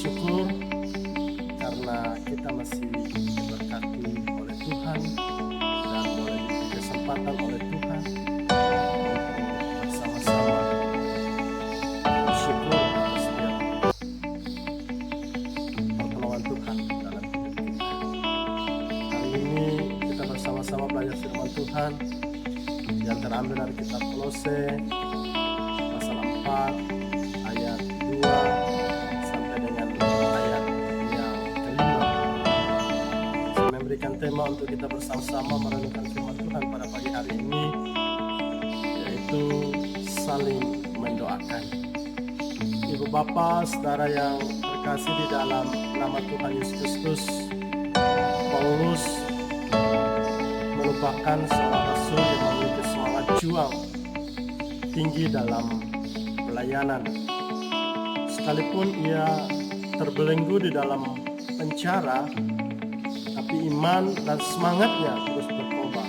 bersyukur karena kita masih diberkati oleh Tuhan dan boleh diberi kesempatan oleh Tuhan untuk bersama-sama bersyukur atas setiap pertolongan Tuhan dalam hidup kita. Hari ini kita bersama-sama belajar firman Tuhan yang terambil dari kitab Kolose pasal 4 ayat 2 sampai dengan ayat yang kelima. Saya memberikan tema untuk kita bersama-sama merenungkan firman Tuhan pada pagi hari ini, yaitu saling mendoakan. Ibu bapa, saudara yang terkasih di dalam nama Tuhan Yesus Kristus, Paulus merupakan seorang rasul yang memiliki semangat juang tinggi dalam pelayanan. Sekalipun ia terbelenggu di dalam penjara, tapi iman dan semangatnya terus berkobar.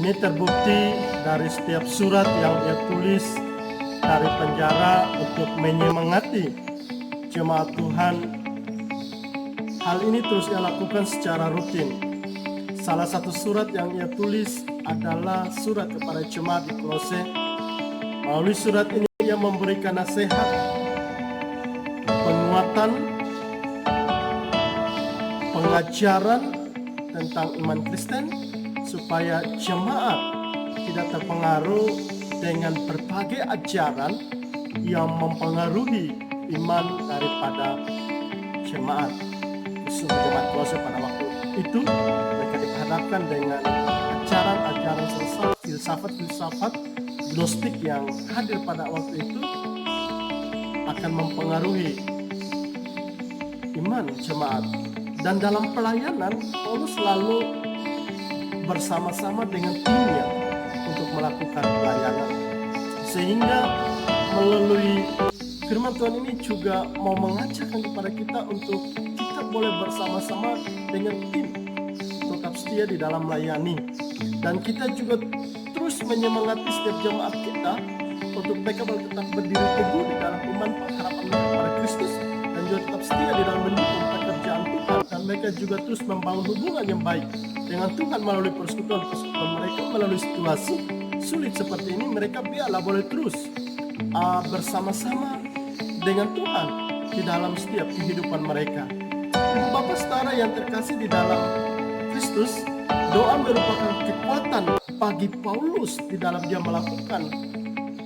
Ini terbukti dari setiap surat yang ia tulis dari penjara untuk menyemangati jemaat Tuhan. Hal ini terus ia lakukan secara rutin. Salah satu surat yang ia tulis adalah surat kepada jemaat di Kolose. Melalui surat ini ia memberikan nasihat, penguatan, pengajaran tentang iman Kristen supaya jemaat tidak terpengaruh dengan berbagai ajaran yang mempengaruhi iman daripada jemaat. Khususnya jemaat Kolose pada waktu itu mereka dihadapkan dengan ajaran-ajaran sesat, filsafat gnostik yang hadir pada waktu itu akan mempengaruhi iman jemaat. Dan dalam pelayanan, Paulus selalu bersama-sama dengan timnya untuk melakukan pelayanan. Sehingga melalui firman Tuhan ini juga mau mengajarkan kepada kita untuk kita boleh bersama-sama dengan tim, tetap setia di dalam melayani. Dan kita juga terus menyemangati setiap jemaat kita untuk mereka boleh tetap berdiri teguh di dalam iman pengharapan kepada Kristus dan juga tetap setia di dalam mendukung pekerjaan Tuhan, dan mereka juga terus membangun hubungan yang baik dengan Tuhan melalui persekutuan mereka. Melalui situasi sulit seperti ini, mereka biarlah boleh terus bersama-sama dengan Tuhan di dalam setiap kehidupan mereka. Ibu bapak saudara yang terkasih di dalam Kristus, doa merupakan kekuatan bagi Paulus di dalam dia melakukan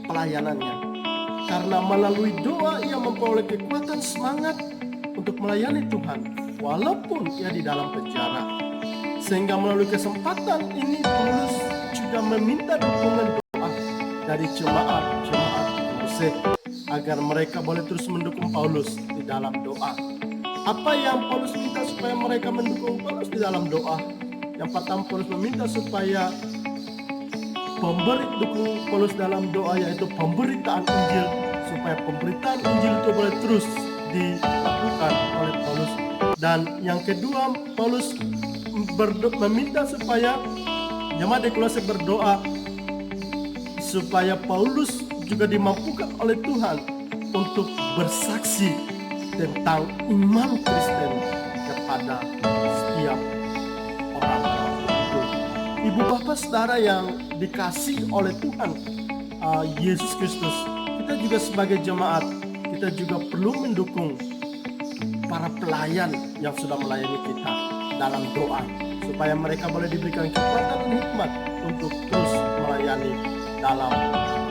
pelayanannya. Karena melalui doa ia memperoleh kekuatan semangat untuk melayani Tuhan walaupun ia di dalam penjara. Sehingga melalui kesempatan ini Paulus juga meminta dukungan doa dari jemaat Kolose agar mereka boleh terus mendukung Paulus di dalam doa. Apa yang Paulus minta supaya mereka mendukung Paulus di dalam doa? Yang pertama, Paulus meminta supaya dukung Paulus dalam doa, yaitu pemberitaan Injil, supaya pemberitaan Injil itu boleh terus dilakukan oleh Paulus. Dan yang kedua, Paulus meminta supaya jemaat di Kolose berdoa supaya Paulus juga dimampukan oleh Tuhan untuk bersaksi tentang iman Kristen kepada setiap orang. Ibu bapak saudara yang dikasih oleh Tuhan Yesus Kristus, kita juga sebagai jemaat, kita juga perlu mendukung para pelayan yang sudah melayani kita dalam doa, supaya mereka boleh diberikan kekuatan dan hikmat untuk terus melayani dalam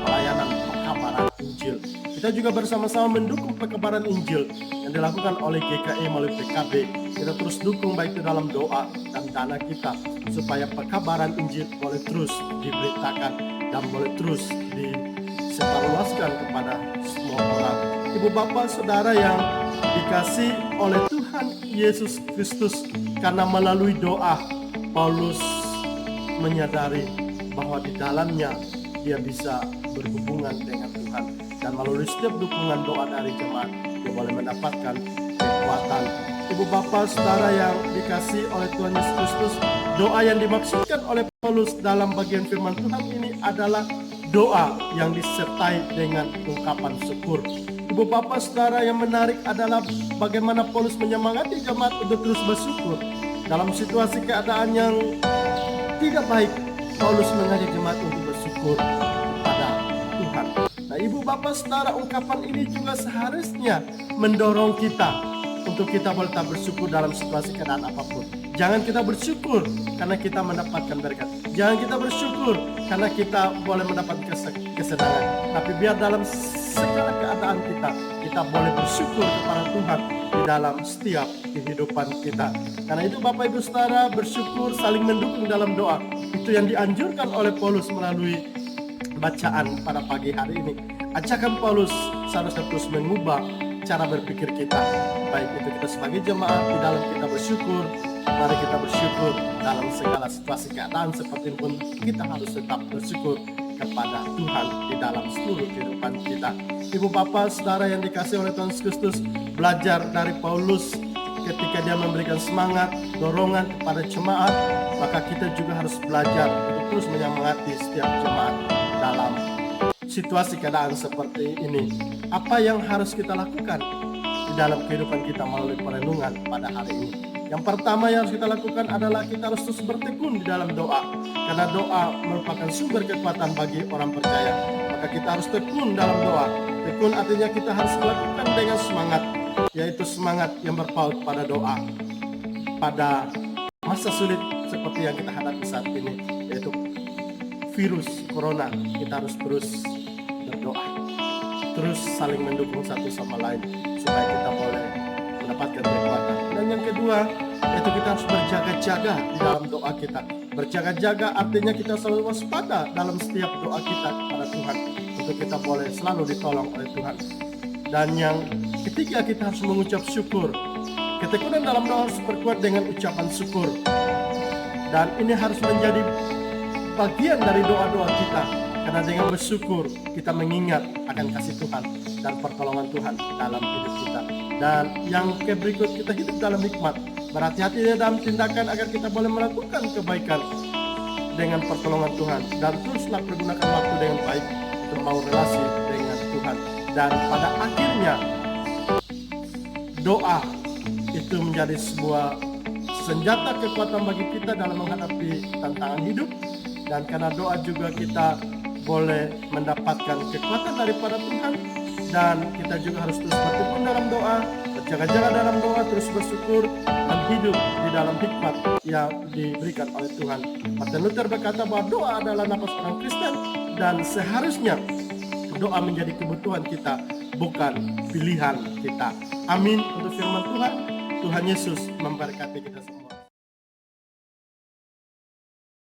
pelayanan pekabaran Injil. Kita juga bersama-sama mendukung pekabaran Injil yang dilakukan oleh GKI melalui PKB. Kita terus dukung baik itu dalam doa dan dana kita, supaya pekabaran Injil boleh terus diberitakan dan boleh terus disebarluaskan kepada semua orang. Ibu bapak saudara yang dikasih oleh Tuhan Yesus Kristus, karena melalui doa Paulus menyadari bahwa di dalamnya dia bisa berhubungan dengan Tuhan, dan melalui setiap dukungan doa dari jemaat dia boleh mendapatkan kekuatan. Ibu bapak saudara yang dikasih oleh Tuhan Yesus Kristus, doa yang dimaksudkan oleh Paulus dalam bagian firman Tuhan ini adalah doa yang disertai dengan ungkapan syukur. Ibu bapak saudara, yang menarik adalah bagaimana Paulus menyemangati jemaat untuk terus bersyukur. Dalam situasi keadaan yang tidak baik, Paulus mengajak jemaat untuk bersyukur kepada Tuhan. Nah, ibu bapak saudara, ungkapan ini juga seharusnya mendorong kita untuk kita boleh tak bersyukur dalam situasi keadaan apapun. Jangan kita bersyukur karena kita mendapatkan berkat. Jangan kita bersyukur karena kita boleh mendapat kesenangan. Tapi biar dalam segala keadaan kita boleh bersyukur kepada Tuhan di dalam setiap kehidupan kita. Karena itu Bapak Ibu Saudara, bersyukur saling mendukung dalam doa. Itu yang dianjurkan oleh Paulus melalui bacaan pada pagi hari ini. Ajakan Paulus seharusnya terus mengubah cara berpikir kita. Baik itu kita sebagai jemaat, di dalam kita bersyukur, mari kita bersyukur dalam segala situasi keadaan seperti pun kita harus tetap bersyukur kepada Tuhan di dalam seluruh kehidupan kita. Ibu bapak saudara yang dikasihi oleh Tuhan Yesus Kristus, belajar dari Paulus ketika dia memberikan semangat, dorongan kepada jemaat, maka kita juga harus belajar untuk terus menyemangati setiap jemaat dalam situasi keadaan seperti ini. Apa yang harus kita lakukan di dalam kehidupan kita melalui perenungan pada hari ini? Yang pertama yang harus kita lakukan adalah kita harus terus bertekun di dalam doa. Karena doa merupakan sumber kekuatan bagi orang percaya. Maka kita harus tekun dalam doa. Tekun artinya kita harus melakukan dengan semangat, yaitu semangat yang berpaut pada doa. Pada masa sulit seperti yang kita hadapi saat ini, yaitu virus corona, kita harus terus berdoa, terus saling mendukung satu sama lain supaya kita boleh mendapatkan kekuatan. Dan yang kedua, yaitu kita harus berjaga-jaga di dalam doa kita. Berjaga-jaga artinya kita selalu waspada dalam setiap doa kita kepada Tuhan, untuk kita boleh selalu ditolong oleh Tuhan. Dan yang ketiga, kita harus mengucap syukur. Ketekunan dalam doa harus berkuat dengan ucapan syukur. Dan ini harus menjadi bagian dari doa-doa kita. Karena dengan bersyukur kita mengingat akan kasih Tuhan dan pertolongan Tuhan dalam hidup kita. Dan yang berikut, kita hidup dalam hikmat. Berhati-hati dalam tindakan agar kita boleh melakukan kebaikan dengan pertolongan Tuhan. Dan teruslah pergunakan waktu dengan baik untuk membangun relasi dengan Tuhan. Dan pada akhirnya doa itu menjadi sebuah senjata kekuatan bagi kita dalam menghadapi tantangan hidup. Dan karena doa juga kita boleh mendapatkan kekuatan daripada Tuhan. Dan kita juga harus terus bertekun dalam doa, berjaga-jaga dalam doa, terus bersyukur dan hidup di dalam hikmat yang diberikan oleh Tuhan. Martin Luther berkata bahwa doa adalah nafas orang Kristen, dan seharusnya doa menjadi kebutuhan kita, bukan pilihan kita. Amin untuk firman Tuhan. Tuhan Yesus memberkati kita semua.